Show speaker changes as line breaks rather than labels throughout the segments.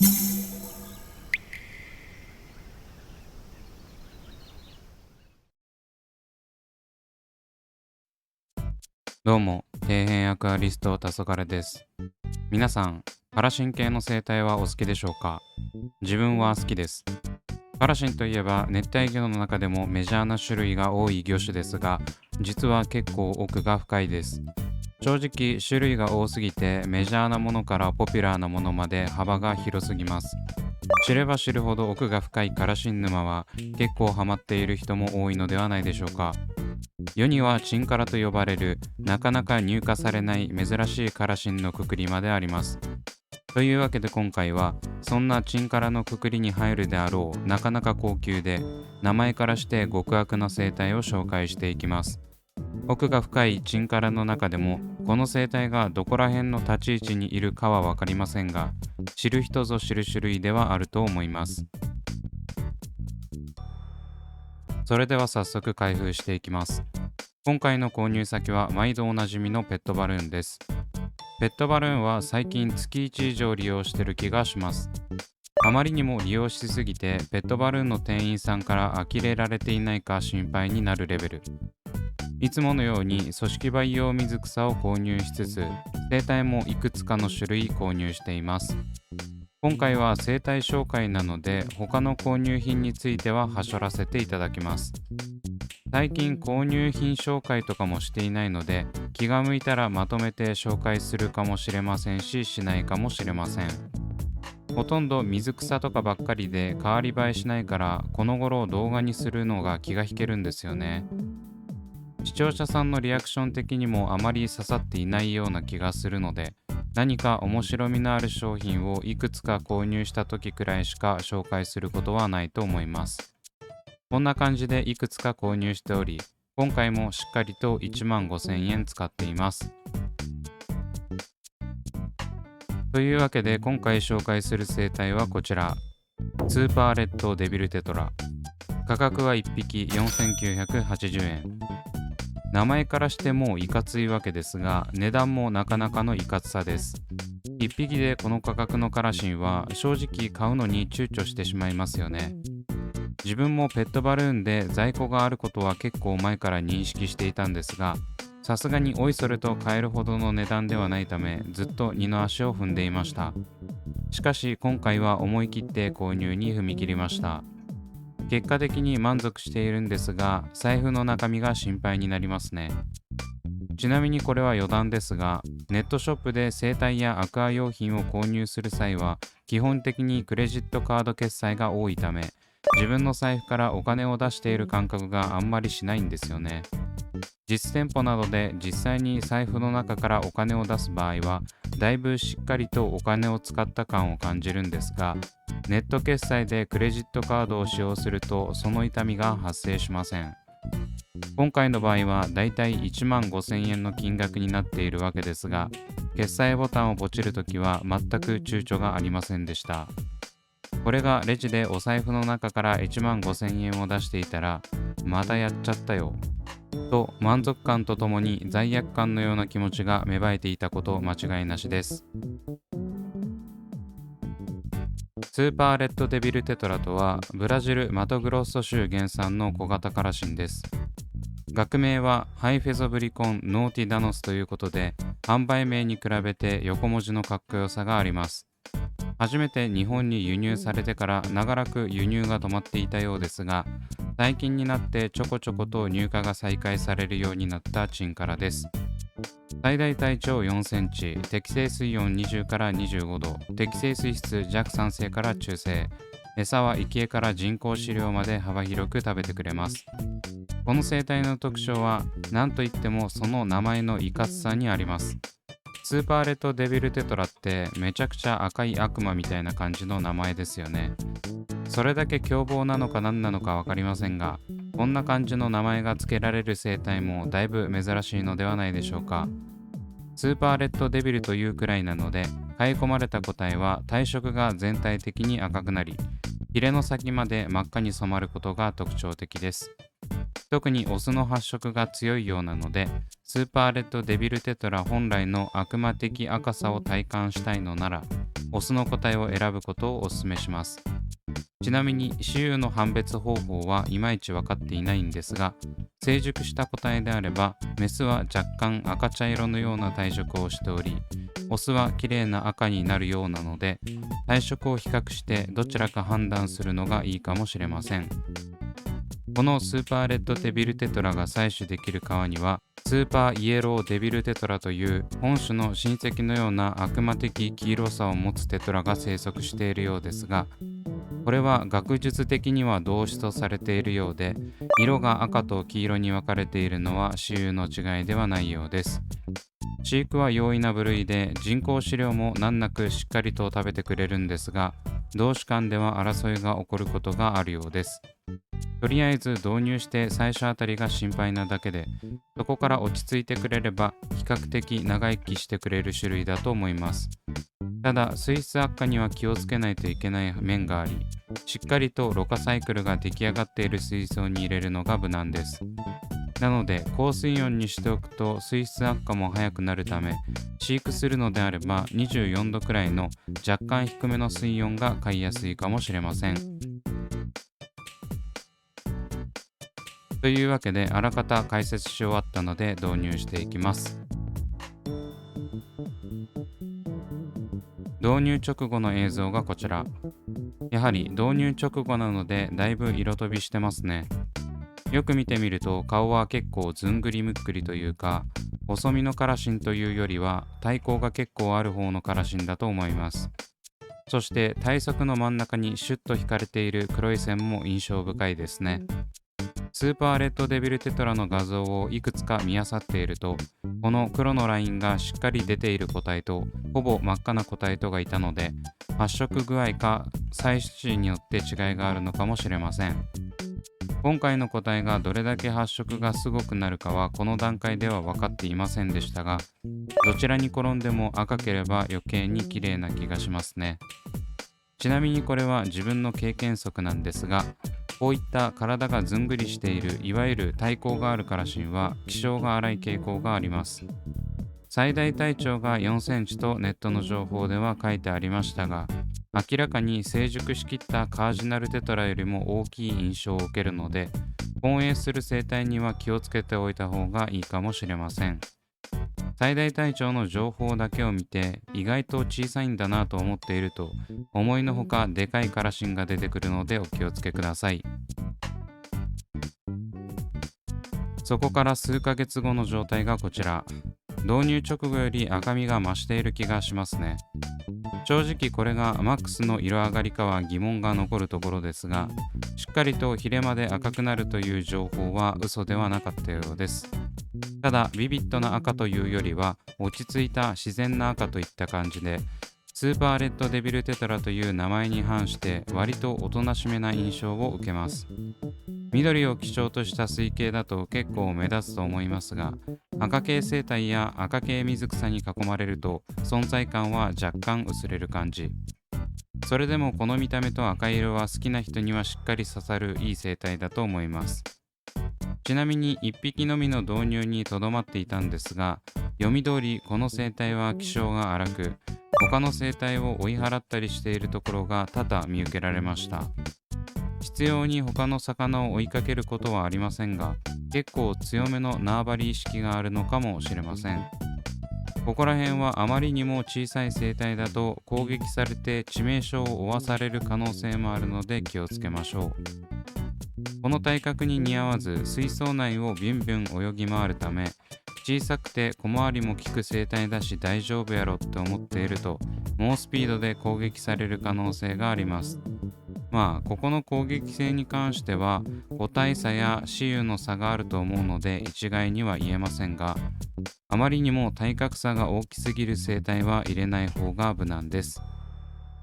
どうも、底辺アクアリスト黄昏です。皆さん、カラシン系の生態はお好きでしょうか？自分は好きです。カラシンといえば熱帯魚の中でもメジャーな種類が多い魚種ですが、実は結構奥が深いです。正直、種類が多すぎてメジャーなものからポピュラーなものまで幅が広すぎます。知れば知るほど奥が深いカラシン沼は結構ハマっている人も多いのではないでしょうか。世にはチンカラと呼ばれるなかなか入荷されない珍しいカラシンのくくりまであります。というわけで今回はそんなチンカラのくくりに入るであろうなかなか高級で名前からして極悪な生態を紹介していきます。奥が深いチンカラの中でもこの生態がどこら辺の立ち位置にいるかはわかりませんが、知る人ぞ知る種類ではあると思います。それでは早速開封していきます。今回の購入先は毎度おなじみのペットバルーンです。ペットバルーンは最近月1以上利用してる気がします。あまりにも利用しすぎてペットバルーンの店員さんから呆れられていないか心配になるレベル。いつものように組織培養水草を購入しつつ、生態もいくつかの種類購入しています。今回は生態紹介なので他の購入品についてははしょらせていただきます。最近購入品紹介とかもしていないので、気が向いたらまとめて紹介するかもしれませんし、しないかもしれません。ほとんど水草とかばっかりで変わり映えしないから、この頃動画にするのが気が引けるんですよね。視聴者さんのリアクション的にもあまり刺さっていないような気がするので、何か面白みのある商品をいくつか購入した時くらいしか紹介することはないと思います。こんな感じでいくつか購入しており、今回もしっかりと1万5,000円使っています。というわけで今回紹介する生態はこちら。スーパーレッドデビルテトラ。価格は1匹4980円。名前からしてもういかついわけですが、値段もなかなかのいかつさです。1匹でこの価格のカラシンは正直買うのに躊躇してしまいますよね。自分もペットバルーンで在庫があることは結構前から認識していたんですが、さすがにおいそれと買えるほどの値段ではないため、ずっと二の足を踏んでいました。しかし今回は思い切って購入に踏み切りました。結果的に満足しているんですが、財布の中身が心配になりますね。ちなみにこれは余談ですが、ネットショップで生態やアクア用品を購入する際は、基本的にクレジットカード決済が多いため、自分の財布からお金を出している感覚があんまりしないんですよね。実店舗などで実際に財布の中からお金を出す場合は、だいぶしっかりとお金を使った感を感じるんですが、ネット決済でクレジットカードを使用するとその痛みが発生しません。今回の場合はだいたい1万5,000円の金額になっているわけですが、決済ボタンをポチるときは全く躊躇がありませんでした。これがレジでお財布の中から1万5,000円を出していたら、またやっちゃったよと満足感とともに罪悪感のような気持ちが芽生えていたこと間違いなしです。スーパーレッドデビルテトラとはブラジルマトグロッソ州原産の小型カラシンです。学名はハイフェゾブリコンノーティダノスということで、販売名に比べて横文字のかっこよさがあります。初めて日本に輸入されてから長らく輸入が止まっていたようですが、最近になってちょこちょこと入荷が再開されるようになったチンカラです。最大体長4センチ、適正水温20から25度、適正水質弱酸性から中性、餌は生餌から人工飼料まで幅広く食べてくれます。この生態の特徴は何といってもその名前のいかつさにあります。スーパーレッドデビルテトラってめちゃくちゃ赤い悪魔みたいな感じの名前ですよね。それだけ凶暴なのか何なのかわかりませんが、こんな感じの名前が付けられる生態もだいぶ珍しいのではないでしょうか。スーパーレッドデビルというくらいなので、買い込まれた個体は体色が全体的に赤くなり、ヒレの先まで真っ赤に染まることが特徴的です。特にオスの発色が強いようなので、スーパーレッドデビルテトラ本来の悪魔的赤さを体感したいのなら、オスの個体を選ぶことをお勧めします。ちなみに雌雄の判別方法はいまいち分かっていないんですが、成熟した個体であればメスは若干赤茶色のような体色をしており、オスは綺麗な赤になるようなので、体色を比較してどちらか判断するのがいいかもしれません。このスーパーレッドデビルテトラが採取できる川には、スーパーイエローデビルテトラという本種の親戚のような悪魔的黄色さを持つテトラが生息しているようですが、これは学術的には同種とされているようで、色が赤と黄色に分かれているのは種類の違いではないようです。飼育は容易な部類で、人工飼料も難なくしっかりと食べてくれるんですが、同種間では争いが起こることがあるようです。とりあえず導入して最初あたりが心配なだけで、そこから落ち着いてくれれば比較的長生きしてくれる種類だと思います。ただ水質悪化には気をつけないといけない面があり、しっかりとろ過サイクルが出来上がっている水槽に入れるのが無難です。なので高水温にしておくと水質悪化も早くなるため、飼育するのであれば24度くらいの若干低めの水温が飼いやすいかもしれません。というわけで、あらかた解説し終わったので導入していきます。導入直後の映像がこちら。やはり導入直後なのでだいぶ色飛びしてますね。よく見てみると顔は結構ずんぐりむっくりというか、細身のカラシンというよりは体高が結構ある方のカラシンだと思います。そして体側の真ん中にシュッと引かれている黒い線も印象深いですね。スーパーレッドデビルテトラの画像をいくつか見漁っていると、この黒のラインがしっかり出ている個体とほぼ真っ赤な個体とがいたので、発色具合か採取地によって違いがあるのかもしれません。今回の個体がどれだけ発色がすごくなるかはこの段階では分かっていませんでしたが、どちらに転んでも赤ければ余計に綺麗な気がしますね。ちなみにこれは自分の経験則なんですが、こういった体がずんぐりしているいわゆる体高があるカラシンは気性が荒い傾向があります。最大体長が4センチとネットの情報では書いてありましたが、明らかに成熟しきったカージナルテトラよりも大きい印象を受けるので、混泳する生態には気をつけておいた方がいいかもしれません。最大体長の情報だけを見て意外と小さいんだなと思っていると、思いのほかでかいカラシンが出てくるのでお気をつけください。そこから数ヶ月後の状態がこちら。導入直後より赤みが増している気がしますね。正直これがマックスの色上がりかは疑問が残るところですが、しっかりとヒレまで赤くなるという情報は嘘ではなかったようです。ただビビッドな赤というよりは落ち着いた自然な赤といった感じで、スーパーレッドデビルテトラという名前に反して割とおとなしめな印象を受けます。緑を基調とした水系だと結構目立つと思いますが、赤系生態や赤系水草に囲まれると存在感は若干薄れる感じ。それでもこの見た目と赤色は好きな人にはしっかり刺さるいい生態だと思います。ちなみに1匹のみの導入にとどまっていたんですが、読み通りこの生態は気性が荒く、他の生態を追い払ったりしているところが多々見受けられました。必要に他の魚を追いかけることはありませんが、結構強めの縄張り意識があるのかもしれません。ここら辺はあまりにも小さい生態だと攻撃されて致命傷を負わされる可能性もあるので気をつけましょう。この体格に似合わず水槽内をビュンビュン泳ぎ回るため、小さくて小回りも利く生態だし大丈夫やろって思っていると猛スピードで攻撃される可能性があります。ここの攻撃性に関しては個体差や雌雄の差があると思うので一概には言えませんが、あまりにも体格差が大きすぎる生態は入れない方が無難です。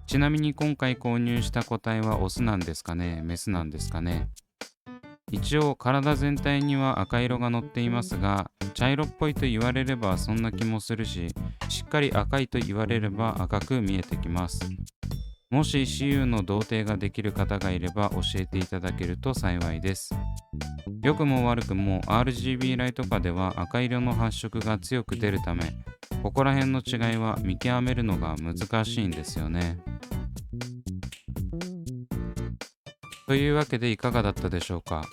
ちなみに今回購入した個体はオスなんですかね、メスなんですかね。一応体全体には赤色が乗っていますが、茶色っぽいと言われればそんな気もするし、しっかり赤いと言われれば赤く見えてきます。もし雌雄の同定ができる方がいれば教えていただけると幸いです。良くも悪くも RGB ライト下では赤色の発色が強く出るため、ここら辺の違いは見極めるのが難しいんですよね。というわけでいかがだったでしょうか。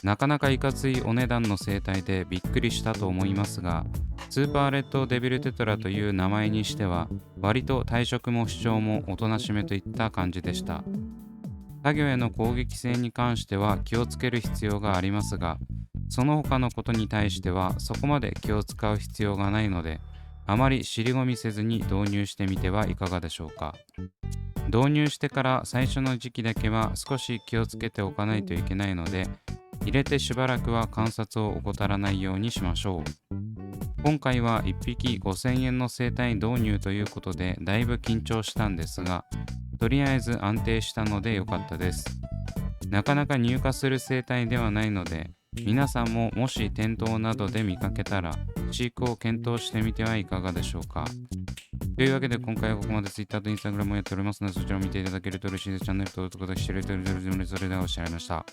なかなかいかついお値段の生態でびっくりしたと思いますが、スーパーレッドデビルテトラという名前にしては割と体色も主張もおとなしめといった感じでした。作業への攻撃性に関しては気をつける必要がありますが、その他のことに対してはそこまで気を使う必要がないので、あまり尻込みせずに導入してみてはいかがでしょうか。導入してから最初の時期だけは少し気をつけておかないといけないので、入れてしばらくは観察を怠らないようにしましょう。今回は1匹5000円の生体導入ということでだいぶ緊張したんですが、とりあえず安定したので良かったです。なかなか入荷する生体ではないので、皆さんももし店頭などで見かけたら飼育を検討してみてはいかがでしょうか。というわけで今回はここまで Twitter と Instagram もやっておりますので、そちらを見ていただけると嬉しいです。チャンネル登録とかしていただけるとそれではおっしゃいました。